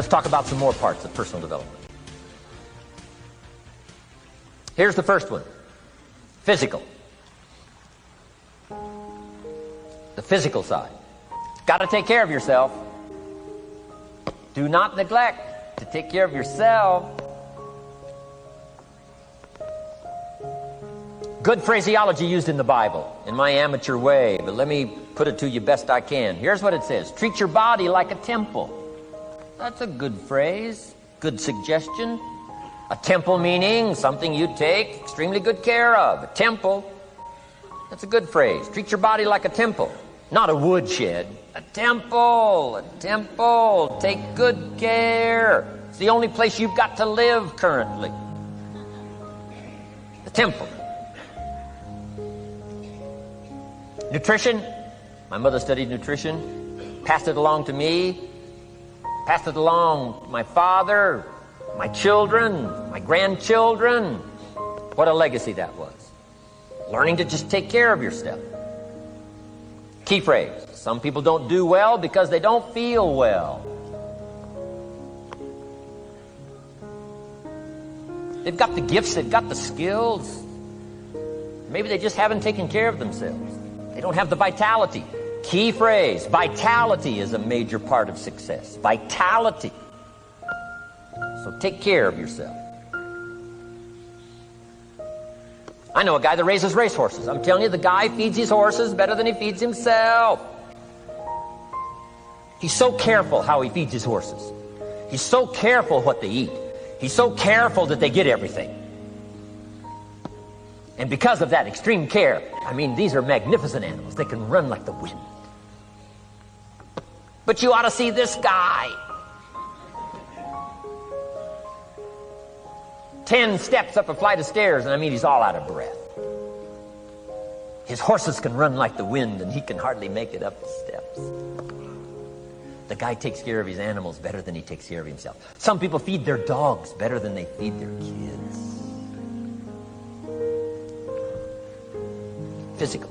Let's talk about some more parts of personal development. Here's the first one. Physical. The physical side. Got to take care of yourself. Do not neglect to take care of yourself. Good phraseology used in the Bible, in my amateur way, but let me put it to you best I can. Here's what it says. Treat your body like a temple. That's a good phrase, good suggestion. A temple meaning something you take extremely good care of. A temple, that's a good phrase. Treat your body like a temple, not a woodshed. A temple, a temple. Take good care. It's the only place you've got to live currently. The temple. Nutrition. My mother studied nutrition, passed it along to me, passed it along to my father, my children, my grandchildren. What a legacy that was. Learning to just take care of yourself. Key phrase. Some people don't do well because they don't feel well. They've got the gifts, they've got the skills. Maybe they just haven't taken care of themselves. They don't have the vitality. Key phrase. Vitality is a major part of success. Vitality. So take care of yourself. I know a guy that raises racehorses. I'm telling you, the guy feeds his horses better than he feeds himself. He's so careful how he feeds his horses. He's so careful what they eat. He's so careful that they get everything. And because of that extreme care, I mean, these are magnificent animals. They can run like the wind. But you ought to see this guy. 10 steps up a flight of stairs, and I mean, he's all out of breath. His horses can run like the wind, and he can hardly make it up the steps. The guy takes care of his animals better than he takes care of himself. Some people feed their dogs better than they feed their kids. Physical.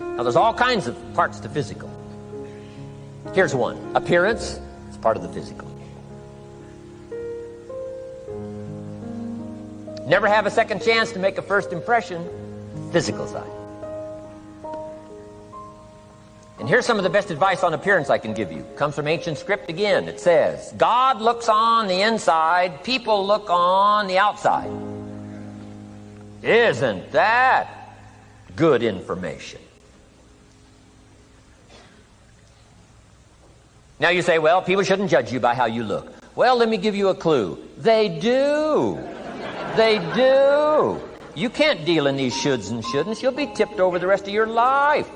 Now, there's all kinds of parts to physical. Here's one. Appearance is part of the physical. Never have a second chance to make a first impression. Physical side. And here's some of the best advice on appearance I can give you. Comes from ancient script again. It says, God looks on the inside, people look on the outside. Isn't that good information? Now you say, well, people shouldn't judge you by how you look. Well, let me give you a clue. They do. They do. You can't deal in these shoulds and shouldn'ts. You'll be tipped over the rest of your life.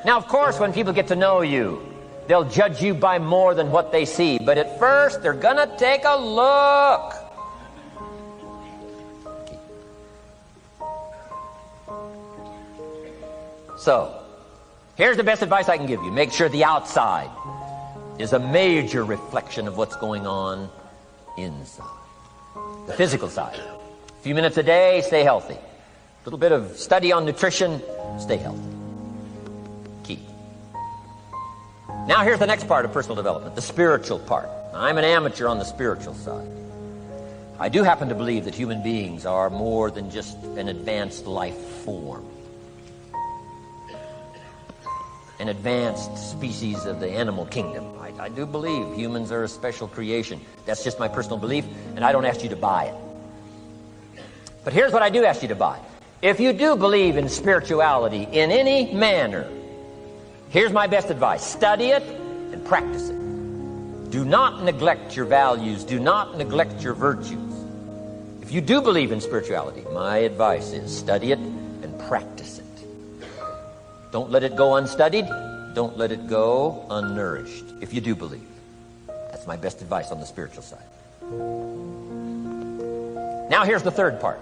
Now, of course, when people get to know you, they'll judge you by more than what they see. But at first, they're going to take a look. So, here's the best advice I can give you. Make sure the outside is a major reflection of what's going on inside. The physical side. A few minutes a day, stay healthy. A little bit of study on nutrition, stay healthy. Key. Now here's the next part of personal development, the spiritual part. I'm an amateur on the spiritual side. I do happen to believe that human beings are more than just an advanced life form. An advanced species of the animal kingdom. I do believe humans are a special creation. That's just my personal belief, and I don't ask you to buy it. But here's what I do ask you to buy. If you do believe in spirituality in any manner, here's my best advice. Study it and practice it. Do not neglect your values. Do not neglect your virtues. If you do believe in spirituality, my advice is study it and practice it. Don't let it go unstudied. Don't let it go unnourished, if you do believe. That's my best advice on the spiritual side. Now here's the third part.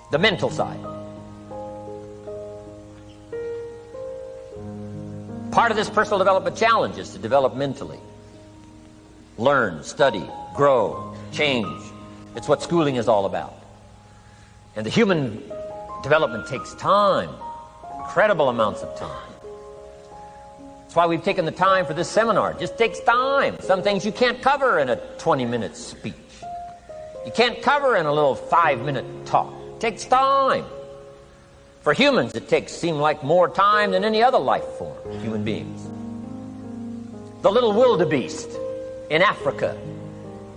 The mental side. Part of this personal development challenge is to develop mentally. Learn, study, grow, change. It's what schooling is all about. And the human development takes time, incredible amounts of time. That's why we've taken the time for this seminar. It just takes time. Some things you can't cover in a 20-minute speech. You can't cover in a little 5-minute talk. It takes time. For humans, it seems like more time than any other life form, human beings. The little wildebeest in Africa.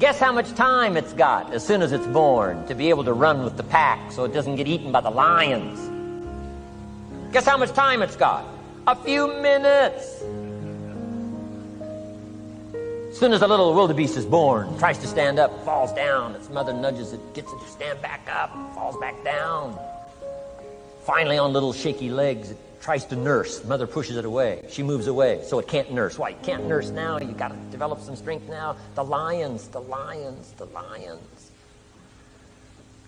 Guess how much time it's got as soon as it's born to be able to run with the pack so it doesn't get eaten by the lions? Guess how much time it's got? A few minutes. As soon as a little wildebeest is born, tries to stand up, falls down. Its mother nudges it, gets it to stand back up, falls back down. Finally, on little shaky legs, it tries to nurse. Mother pushes it away. She moves away, so it can't nurse. Why? You can't nurse now. You got to develop some strength now. The lions.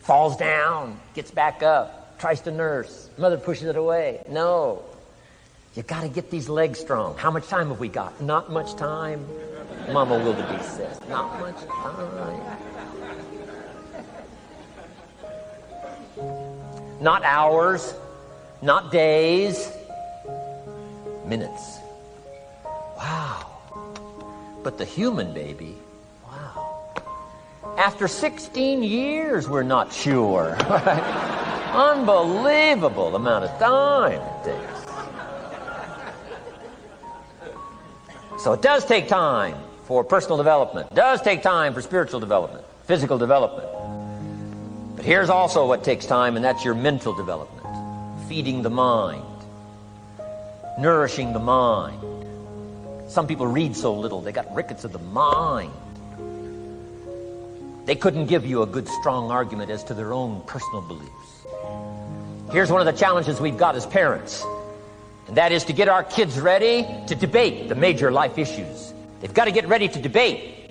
Falls down, gets back up, tries to nurse. Mother pushes it away. No. You got to get these legs strong. How much time have we got? Not much time. Mama wildebeest says, not much time. Not hours, not days, minutes. Wow. But the human baby, wow. After 16 years, we're not sure. Unbelievable amount of time it takes. So it does take time for personal development. It does take time for spiritual development, physical development. But here's also what takes time, and that's your mental development. Feeding the mind. Nourishing the mind. Some people read so little, they got rickets of the mind. They couldn't give you a good, strong argument as to their own personal beliefs. Here's one of the challenges we've got as parents, and that is to get our kids ready to debate the major life issues. They've got to get ready to debate.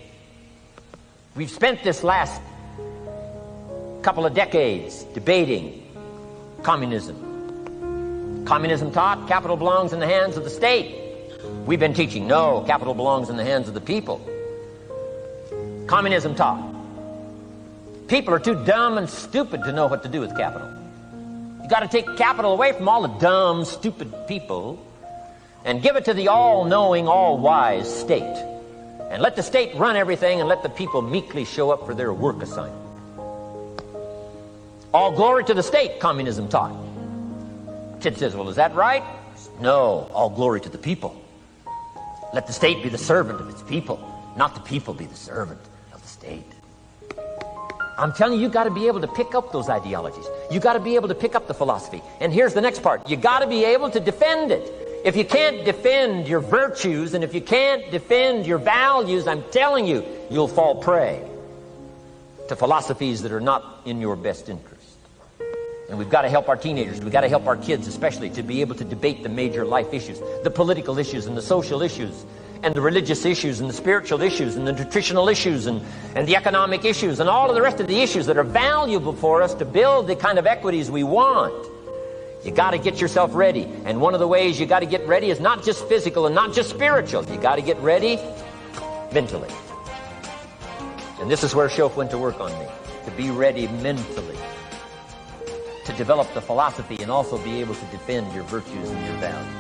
We've spent this last couple of decades debating communism. Communism taught capital belongs in the hands of the state. We've been teaching, no, capital belongs in the hands of the people. Communism taught people are too dumb and stupid to know what to do with capital. You got to take capital away from all the dumb, stupid people and give it to the all-knowing, all-wise state. And let the state run everything and let the people meekly show up for their work assignment. All glory to the state, communism taught. Kid says, well, is that right? No, all glory to the people. Let the state be the servant of its people, not the people be the servant of the state. I'm telling you, you got to be able to pick up those ideologies. You got to be able to pick up the philosophy. And here's the next part. You got to be able to defend it. If you can't defend your virtues and if you can't defend your values, I'm telling you, you'll fall prey to philosophies that are not in your best interest. And we've got to help our teenagers, we've got to help our kids especially to be able to debate the major life issues, the political issues and the social issues and the religious issues and the spiritual issues and the nutritional issues and the economic issues and all of the rest of the issues that are valuable for us to build the kind of equities we want. You got to get yourself ready. And one of the ways you got to get ready is not just physical and not just spiritual. You got to get ready mentally. And this is where Shof went to work on me, to be ready mentally, to develop the philosophy and also be able to defend your virtues and your values.